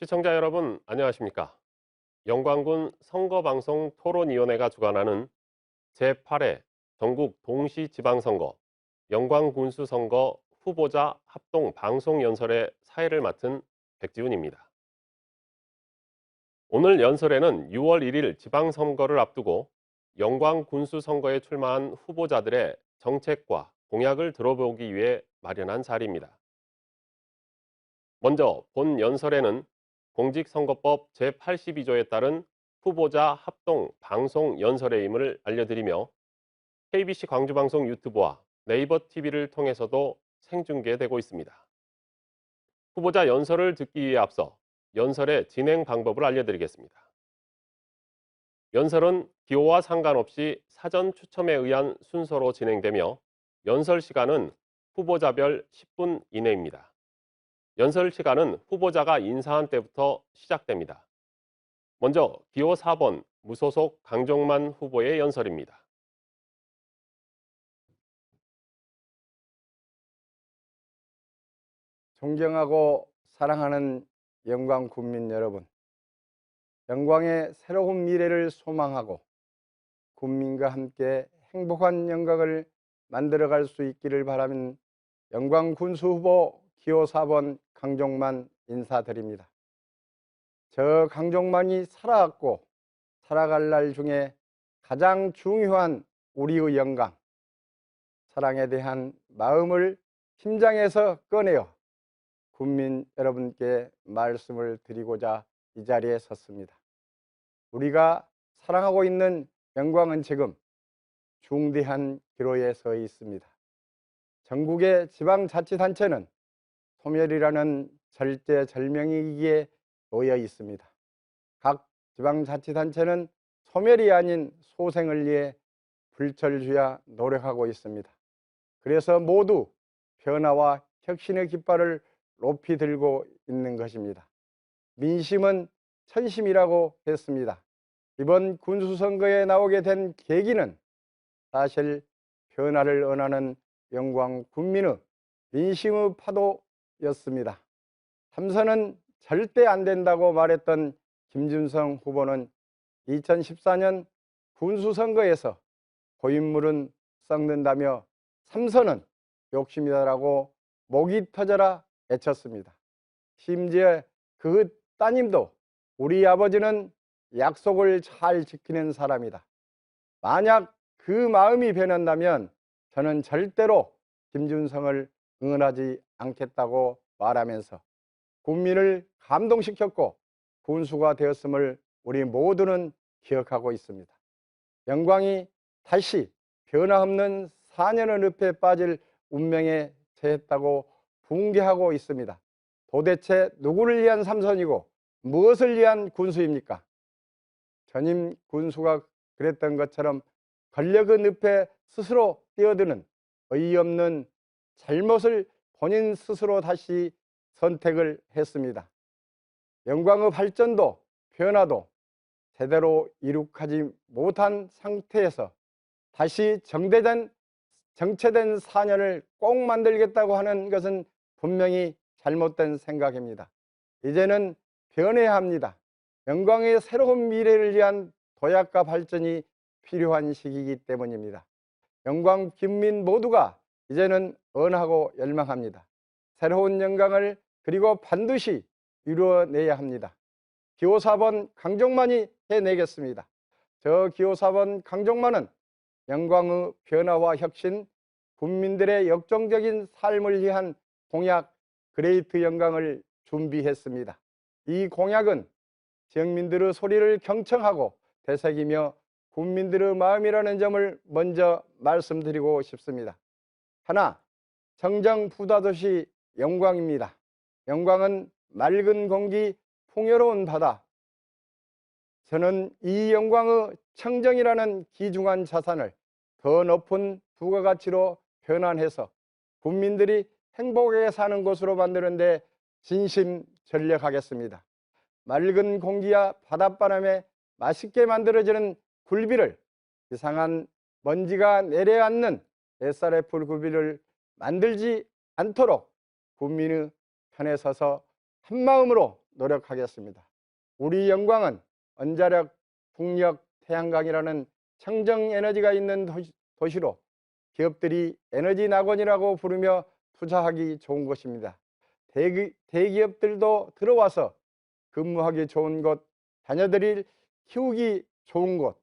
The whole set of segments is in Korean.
시청자 여러분, 안녕하십니까? 영광군 선거방송 토론위원회가 주관하는 제8회 전국 동시지방선거 영광군수선거 후보자 합동 방송연설의 사회를 맡은 백지훈입니다. 오늘 연설에는 6월 1일 지방선거를 앞두고 영광군수선거에 출마한 후보자들의 정책과 공약을 들어보기 위해 마련한 자리입니다. 먼저 본 연설에는 공직선거법 제82조에 따른 후보자 합동 방송 연설의 의무를 알려드리며 KBC 광주방송 유튜브와 네이버 TV를 통해서도 생중계되고 있습니다. 후보자 연설을 듣기 위해 앞서 연설의 진행 방법을 알려드리겠습니다. 연설은 기호와 상관없이 사전 추첨에 의한 순서로 진행되며 연설 시간은 후보자별 10분 이내입니다. 연설 시간은 후보자가 인사한 때부터 시작됩니다. 먼저 기호 4번 무소속 강종만 후보의 연설입니다. 존경하고 사랑하는 영광 국민 여러분, 영광의 새로운 미래를 소망하고 국민과 함께 행복한 영광을 만들어갈 수 있기를 바라는 영광 군수 후보 기호 4번 강종만 인사드립니다. 저 강종만이 살아왔고 살아갈 날 중에 가장 중요한 우리의 영광, 사랑에 대한 마음을 심장에서 꺼내어 국민 여러분께 말씀을 드리고자 이 자리에 섰습니다. 우리가 사랑하고 있는 영광은 지금 중대한 기로에 서 있습니다. 전국의 지방자치단체는 소멸이라는 절제절명위기에 놓여 있습니다. 각 지방자치단체는 소멸이 아닌 소생을 위해 불철주야 노력하고 있습니다. 그래서 모두 변화와 혁신의 깃발을 높이 들고 있는 것입니다. 민심은 천심이라고 했습니다. 이번 군수선거에 나오게 된 계기는 사실 변화를 원하는 영광 국민의 민심의 파도였습니다. 삼선은 절대 안 된다고 말했던 김준성 후보는 2014년 군수선거에서 고인물은 썩는다며 삼선은 욕심이다라고 목이 터져라 외쳤습니다. 심지어 그 따님도 우리 아버지는 약속을 잘 지키는 사람이다. 만약 그 마음이 변한다면 저는 절대로 김준성을 응원하지 않겠다고 말하면서 국민을 감동시켰고 군수가 되었음을 우리 모두는 기억하고 있습니다. 영광이 다시 변화없는 4년의 늪에 빠질 운명에 처했다고 붕괴하고 있습니다. 도대체 누구를 위한 삼선이고 무엇을 위한 군수입니까? 전임 군수가 그랬던 것처럼 권력의 늪에 스스로 뛰어드는 어이없는 잘못을 본인 스스로 다시 선택을 했습니다. 영광의 발전도 변화도 제대로 이룩하지 못한 상태에서 다시 정체된 4년을 꼭 만들겠다고 하는 것은 분명히 잘못된 생각입니다. 이제는 변해야 합니다. 영광의 새로운 미래를 위한 도약과 발전이 필요한 시기이기 때문입니다. 영광 국민 모두가 이제는 언하고 열망합니다. 새로운 영광을 그리고 반드시 이루어내야 합니다. 기호 4번 강종만이 해내겠습니다. 저 기호 4번 강종만은 영광의 변화와 혁신, 국민들의 역동적인 삶을 위한 공약 그레이트 영광을 준비했습니다. 이 공약은 지역민들의 소리를 경청하고 되새기며 국민들의 마음이라는 점을 먼저 말씀드리고 싶습니다. 하나, 청정 부다도시 영광입니다. 영광은 맑은 공기, 풍요로운 바다. 저는 이 영광의 청정이라는 귀중한 자산을 더 높은 부가가치로 변환해서 국민들이 행복하게 사는 곳으로 만드는 데 진심 전력하겠습니다. 맑은 공기와 바닷바람에 맛있게 만들어지는 굴비를 이상한 먼지가 내려앉는 SRF 굴비를 만들지 않도록 국민의 편에 서서 한마음으로 노력하겠습니다. 우리 영광은 원자력, 풍력, 태양광이라는 청정에너지가 있는 도시로 기업들이 에너지 낙원이라고 부르며 투자하기 좋은 곳입니다. 대기업들도 들어와서 근무하기 좋은 곳, 자녀들이 키우기 좋은 곳,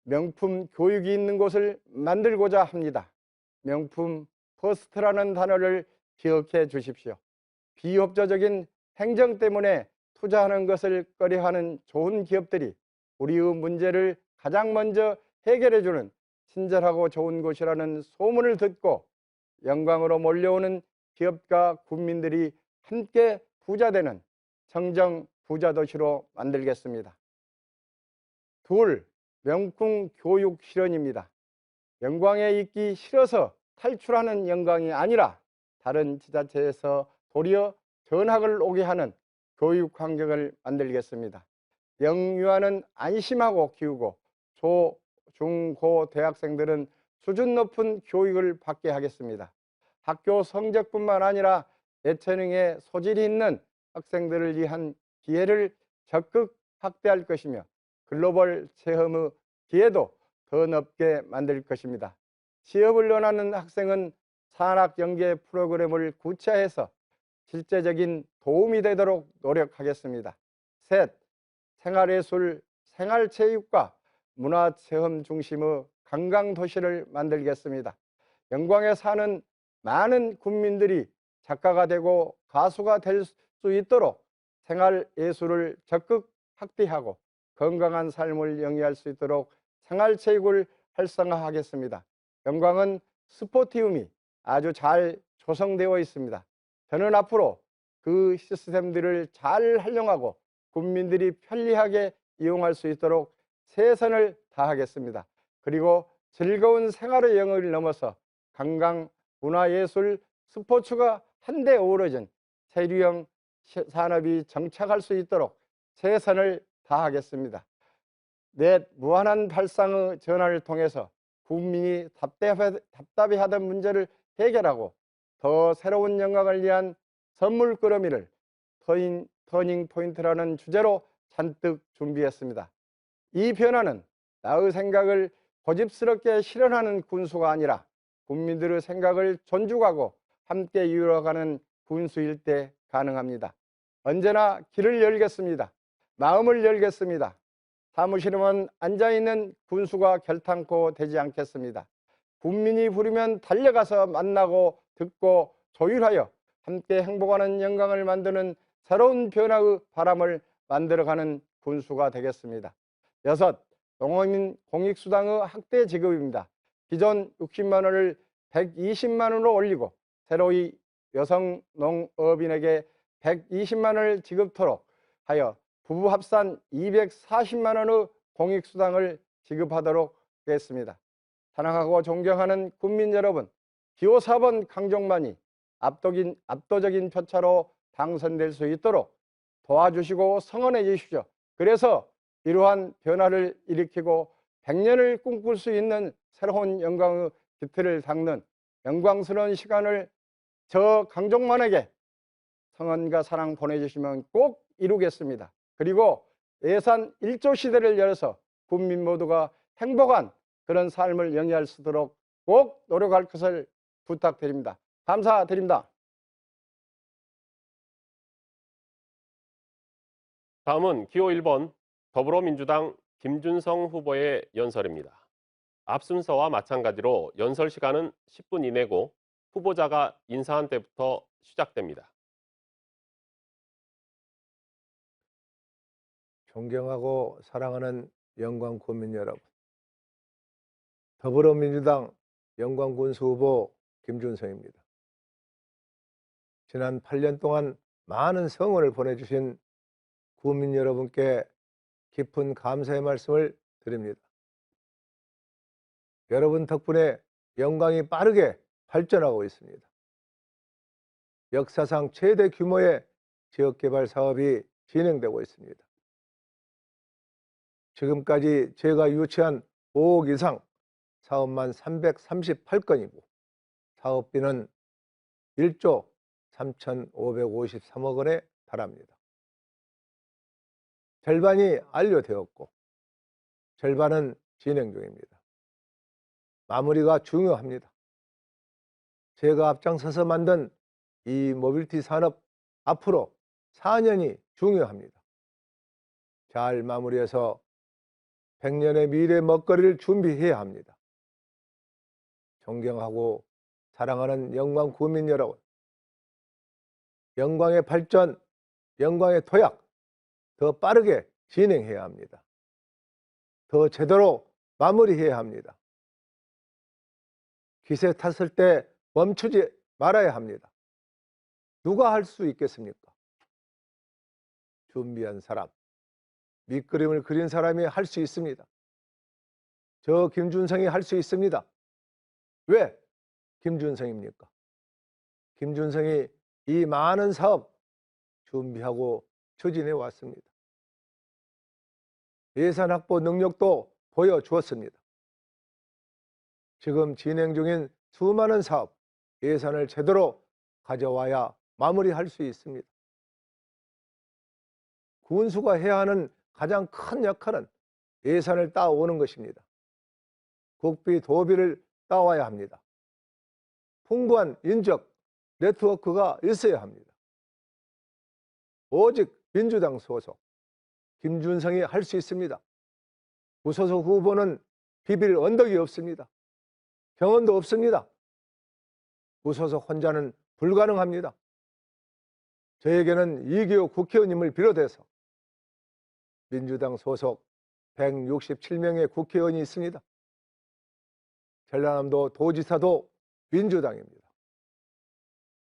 명품 교육이 있는 곳을 만들고자 합니다. 명품 퍼스트라는 단어를 기억해 주십시오. 비협조적인 행정 때문에 투자하는 것을 꺼려하는 좋은 기업들이 우리의 문제를 가장 먼저 해결해 주는 친절하고 좋은 곳이라는 소문을 듣고 영광으로 몰려오는 기업과 국민들이 함께 부자되는 청정 부자 도시로 만들겠습니다. 둘, 명품 교육 실현입니다. 영광에 있기 싫어서 탈출하는 영광이 아니라 다른 지자체에서 도리어 전학을 오게 하는 교육 환경을 만들겠습니다. 영유아는 안심하고 키우고 초, 중, 고 대학생들은 수준 높은 교육을 받게 하겠습니다. 학교 성적뿐만 아니라 예체능에 소질이 있는 학생들을 위한 기회를 적극 확대할 것이며 글로벌 체험의 기회도 더 넓게 만들 것입니다. 취업을 원하는 학생은 산학 연계 프로그램을 구체화해서 실제적인 도움이 되도록 노력하겠습니다. 셋, 생활예술, 생활체육과 문화체험 중심의 관광도시를 만들겠습니다. 영광에 사는 많은 국민들이 작가가 되고 가수가 될 수 있도록 생활예술을 적극 확대하고 건강한 삶을 영위할 수 있도록 생활체육을 활성화하겠습니다. 영광은 스포티움이 아주 잘 조성되어 있습니다. 저는 앞으로 그 시스템들을 잘 활용하고 국민들이 편리하게 이용할 수 있도록 최선을 다하겠습니다. 그리고 즐거운 생활의 영역을 넘어서 관광, 문화예술, 스포츠가 한데 어우러진 체류형 산업이 정착할 수 있도록 최선을 다하겠습니다. 넷, 무한한 발상의 전환을 통해서 국민이 답답해하던 문제를 해결하고 더 새로운 영광을 위한 선물꾸러미를 터닝 포인트라는 주제로 잔뜩 준비했습니다. 이 변화는 나의 생각을 고집스럽게 실현하는 군수가 아니라 국민들의 생각을 존중하고 함께 이루어가는 군수일 때 가능합니다. 언제나 길을 열겠습니다. 마음을 열겠습니다. 사무실에만 앉아있는 군수가 결탄코 되지 않겠습니다. 국민이 부르면 달려가서 만나고 듣고 조율하여 함께 행복하는 영광을 만드는 새로운 변화의 바람을 만들어가는 군수가 되겠습니다. 여섯, 농어민 공익수당의 확대 지급입니다. 기존 60만 원을 120만 원으로 올리고 새로이 여성 농업인에게 120만 원을 지급토록 하여 부부 합산 240만 원의 공익수당을 지급하도록 하겠습니다. 사랑하고 존경하는 국민 여러분, 기호 4번 강종만이 압도적인 표차로 당선될 수 있도록 도와주시고 성원해 주십시오. 그래서 이러한 변화를 일으키고 100년을 꿈꿀 수 있는 새로운 영광의 기틀을 닦는 영광스러운 시간을 저 강종만에게 성원과 사랑 보내주시면 꼭 이루겠습니다. 그리고 예산 1조 시대를 열어서 국민 모두가 행복한 그런 삶을 영위할 수 있도록 꼭 노력할 것을 부탁드립니다. 감사드립니다. 다음은 기호 1번 더불어민주당 김준성 후보의 연설입니다. 앞 순서와 마찬가지로 연설 시간은 10분 이내고 후보자가 인사한 때부터 시작됩니다. 존경하고 사랑하는 영광 국민 여러분, 더불어민주당 영광군수 후보 김준성입니다. 지난 8년 동안 많은 성원을 보내주신 국민 여러분께 깊은 감사의 말씀을 드립니다. 여러분 덕분에 영광이 빠르게 발전하고 있습니다. 역사상 최대 규모의 지역개발 사업이 진행되고 있습니다. 지금까지 제가 유치한 5억 이상 사업만 338건이고 사업비는 1조 3,553억 원에 달합니다. 절반이 완료되었고 절반은 진행 중입니다. 마무리가 중요합니다. 제가 앞장서서 만든 이 모빌리티 산업 앞으로 4년이 중요합니다. 잘 마무리해서 100년의 미래 먹거리를 준비해야 합니다. 존경하고 사랑하는 영광 구민 여러분, 영광의 발전, 영광의 도약 더 빠르게 진행해야 합니다. 더 제대로 마무리해야 합니다. 기세 탔을 때 멈추지 말아야 합니다. 누가 할 수 있겠습니까? 준비한 사람, 밑그림을 그린 사람이 할 수 있습니다. 저 김준성이 할 수 있습니다. 왜 김준성입니까? 김준성이 이 많은 사업 준비하고 추진해 왔습니다. 예산 확보 능력도 보여주었습니다. 지금 진행 중인 수많은 사업 예산을 제대로 가져와야 마무리할 수 있습니다. 군수가 해야 하는 가장 큰 역할은 예산을 따오는 것입니다. 국비, 도비를 따와야 합니다. 풍부한 인적 네트워크가 있어야 합니다. 오직 민주당 소속 김준성이 할 수 있습니다. 무소속 후보는 비빌 언덕이 없습니다. 경험도 없습니다. 무소속 혼자는 불가능합니다. 저에게는 이기호 국회의원님을 비롯해서 민주당 소속 167명의 국회의원이 있습니다. 전라남도 도지사도 민주당입니다.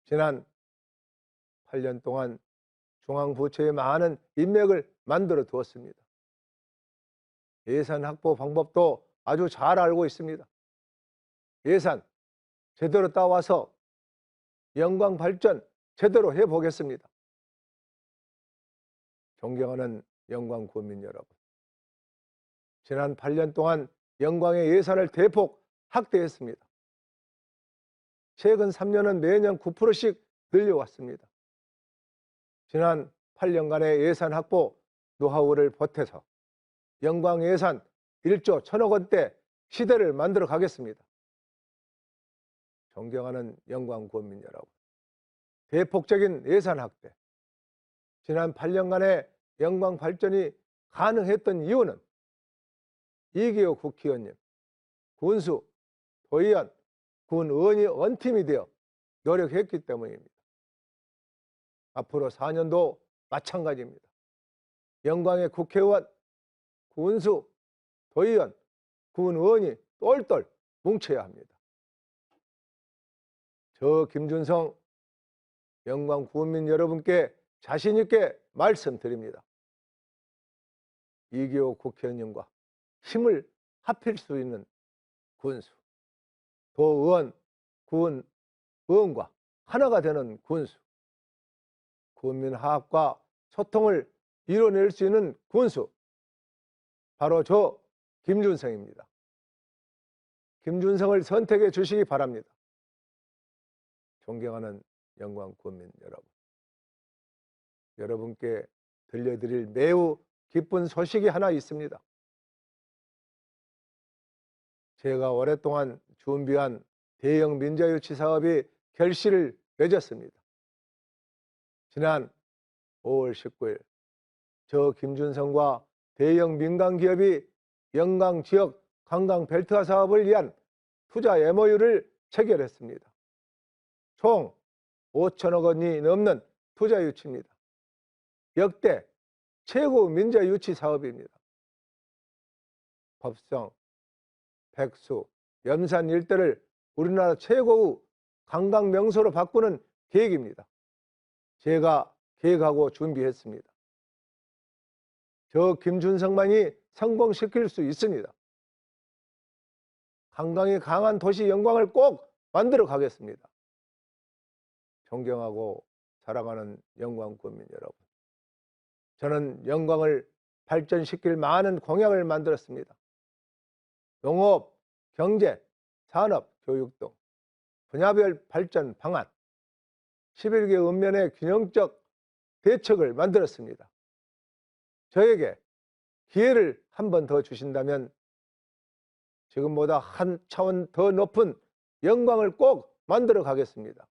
지난 8년 동안 중앙부처에 많은 인맥을 만들어 두었습니다. 예산 확보 방법도 아주 잘 알고 있습니다. 예산 제대로 따와서 영광 발전 제대로 해보겠습니다. 존경하는 영광 국민 여러분, 지난 8년 동안 영광의 예산을 대폭 확대했습니다. 최근 3년은 매년 9%씩 늘려왔습니다. 지난 8년간의 예산 확보 노하우를 보태서 영광 예산 1조 1천억 원대 시대를 만들어 가겠습니다. 존경하는 영광 국민 여러분, 대폭적인 예산 확대, 지난 8년간의 영광 발전이 가능했던 이유는 이기호 국회의원님, 군수, 도의원, 군의원이 원팀이 되어 노력했기 때문입니다. 앞으로 4년도 마찬가지입니다. 영광의 국회의원, 군수, 도의원, 군의원이 똘똘 뭉쳐야 합니다. 저 김준성 영광 국민 여러분께 자신 있게 말씀드립니다. 이기호 국회의원님과 힘을 합칠 수 있는 군수, 도의원, 군의원과 하나가 되는 군수, 국민화합과 소통을 이뤄낼 수 있는 군수, 바로 저 김준성입니다. 김준성을 선택해 주시기 바랍니다. 존경하는 영광 국민 여러분, 여러분께 들려드릴 매우 기쁜 소식이 하나 있습니다. 제가 오랫동안 준비한 대형 민자유치 사업이 결실을 맺었습니다. 지난 5월 19일 저 김준성과 대형 민간기업이 영광지역 관광벨트화 사업을 위한 투자 MOU를 체결했습니다. 총 5천억 원이 넘는 투자 유치입니다. 역대 최고 민자 유치 사업입니다. 법성, 백수, 염산 일대를 우리나라 최고의 관광 명소로 바꾸는 계획입니다. 제가 계획하고 준비했습니다. 저 김준성만이 성공시킬 수 있습니다. 관광이 강한 도시 영광을 꼭 만들어 가겠습니다. 존경하고 사랑하는 영광 국민 여러분, 저는 영광을 발전시킬 많은 공약을 만들었습니다. 농업, 경제, 산업, 교육 등 분야별 발전 방안, 11개 읍면의 균형적 대책을 만들었습니다. 저에게 기회를 한 번 더 주신다면 지금보다 한 차원 더 높은 영광을 꼭 만들어 가겠습니다.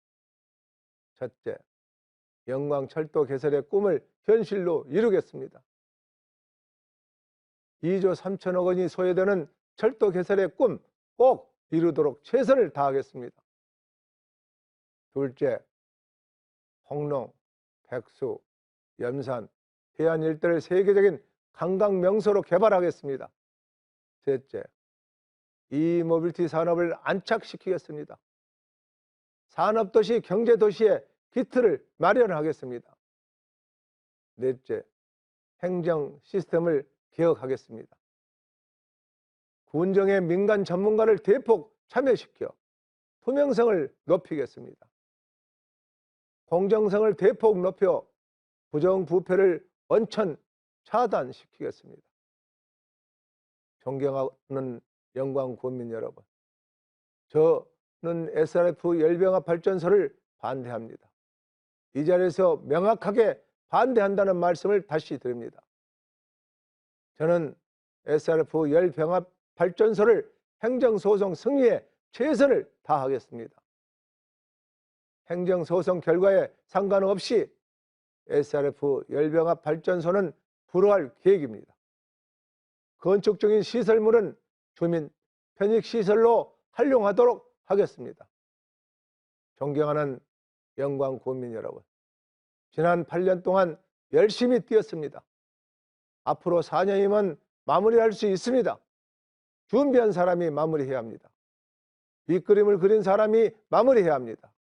첫째, 영광철도 개설의 꿈을 현실로 이루겠습니다. 2조 3천억 원이 소요되는 철도 개설의 꿈 꼭 이루도록 최선을 다하겠습니다. 둘째, 홍농, 백수, 염산, 해안 일대를 세계적인 관광 명소로 개발하겠습니다. 셋째, 이모빌티 산업을 안착시키겠습니다. 산업도시, 경제도시의 기틀을 마련하겠습니다. 넷째, 행정 시스템을 개혁하겠습니다. 군정의 민간 전문가를 대폭 참여시켜 투명성을 높이겠습니다. 공정성을 대폭 높여 부정부패를 원천 차단시키겠습니다. 존경하는 영광 국민 여러분, 저는 SRF 열병합 발전소를 반대합니다. 이 자리에서 명확하게 반대한다는 말씀을 다시 드립니다. 저는 SRF 열병합 발전소를 행정소송 승리에 최선을 다하겠습니다. 행정소송 결과에 상관없이 SRF 열병합 발전소는 불허할 계획입니다. 건축적인 시설물은 주민 편익시설로 활용하도록 하겠습니다. 존경하는 영광 국민 여러분, 지난 8년 동안 열심히 뛰었습니다. 앞으로 4년이면 마무리할 수 있습니다. 준비한 사람이 마무리해야 합니다. 밑그림을 그린 사람이 마무리해야 합니다.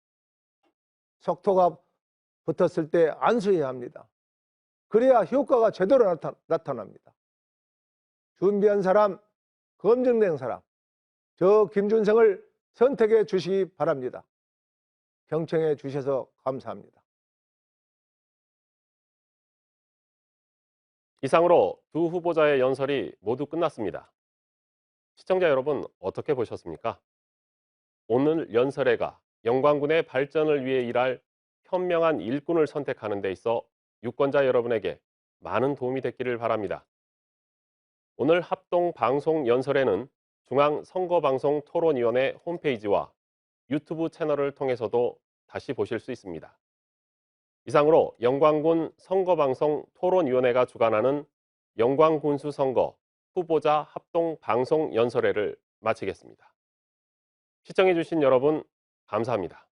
속토가 붙었을 때 안수해야 합니다. 그래야 효과가 제대로 나타납니다. 준비한 사람, 검증된 사람, 저 김준성을 선택해 주시기 바랍니다. 경청해 주셔서 감사합니다. 이상으로 두 후보자의 연설이 모두 끝났습니다. 시청자 여러분 어떻게 보셨습니까? 오늘 연설회가 영광군의 발전을 위해 일할 현명한 일꾼을 선택하는 데 있어 유권자 여러분에게 많은 도움이 됐기를 바랍니다. 오늘 합동 방송 연설회는 중앙선거방송토론위원회 홈페이지와 유튜브 채널을 통해서도 다시 보실 수 있습니다. 이상으로 영광군 선거방송토론위원회가 주관하는 영광군수 선거 후보자 합동 방송 연설회를 마치겠습니다. 시청해주신 여러분 감사합니다.